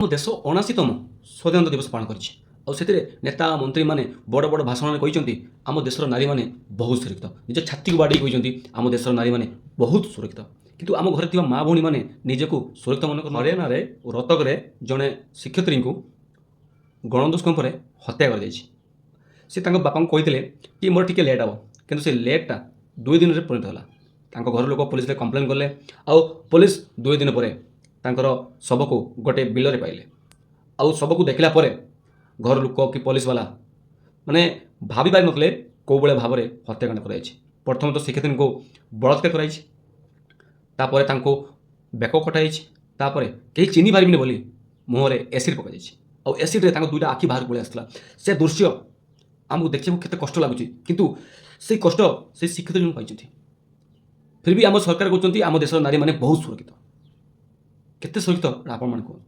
ଆମ ଦେଶ 79ତମ ସ୍ୱାଧୀନତା ଦିବସ ପାଳନ କରିଛି। ଆଉ ସେଥିରେ ନେତା ମନ୍ତ୍ରୀମାନେ ବଡ଼ ବଡ଼ ଭାଷଣରେ କହିଛନ୍ତି ଆମ ଦେଶର ନାରୀମାନେ ବହୁତ ସୁରକ୍ଷିତ। ନିଜ ଛାତିକୁ ବାଡ଼େଇ କହିଛନ୍ତି ଆମ ଦେଶର ନାରୀମାନେ ବହୁତ ସୁରକ୍ଷିତ। କିନ୍ତୁ ଆମ ଘରେ ଥିବା ମା ଭଉଣୀମାନେ ନିଜକୁ ସୁରକ୍ଷିତ ମନେ କରୁ। ହରିୟାଣାରେ ରୋହତକରେ ଜଣେ ଶିକ୍ଷୟିତ୍ରୀଙ୍କୁ ଗଣଦୁଷ୍କର୍ମରେ ହତ୍ୟା କରାଯାଇଛି। ସେ ତାଙ୍କ ବାପାଙ୍କୁ କହିଥିଲେ କି ମୋର ଟିକେ ଲେଟ୍ ହେବ, କିନ୍ତୁ ସେ ଲେଟ୍ଟା 2 ଦିନରେ ପରିଣତ ହେଲା। ତାଙ୍କ ଘର ଲୋକ ପୋଲିସରେ କମ୍ପ୍ଲେନ୍ କଲେ ଆଉ ପୋଲିସ 2 ଦିନ ପରେ ତାଙ୍କର ଶବକୁ ଗୋଟେ ବିଲରେ ପାଇଲେ। ଆଉ ଶବକୁ ଦେଖିଲା ପରେ ଘର ଲୋକ କି ପୋଲିସ ବାଲା ମାନେ ଭାବି ପାରିନଥିଲେ କେଉଁ ଭଳିଆ ଭାବରେ ହତ୍ୟାକାଣ୍ଡ କରାଯାଇଛି। ପ୍ରଥମେ ତ ଶିକ୍ଷୟିତ୍ରୀଙ୍କୁ ବଳାତ୍କାର କରାଯାଇଛି, ତାପରେ ତାଙ୍କୁ ବେକ କଟାଯାଇଛି, ତାପରେ କେହି ଚିହ୍ନି ପାରିବେନି ବୋଲି ମୁହଁରେ ଏସିଡ୍ ପକାଯାଇଛି। ଆଉ ଏସିଡ୍ରେ ତାଙ୍କ 2ଟା ଆଖି ବାହାରକୁ ପଳେଇ ଆସିଥିଲା। ସେ ଦୃଶ୍ୟ ଆମକୁ ଦେଖିବାକୁ କେତେ କଷ୍ଟ ଲାଗୁଛି, କିନ୍ତୁ ସେଇ କଷ୍ଟ ସେଇ ଶିକ୍ଷୟିତ୍ରୀ ପାଇଛନ୍ତି। ଫିର୍ ବି ଆମ ସରକାର କହୁଛନ୍ତି ଆମ ଦେଶର ନାରୀମାନେ ବହୁତ ସୁରକ୍ଷିତ। କେତେ ସୁରକ୍ଷିତ ଆପଣମାନେ କୁହନ୍ତୁ।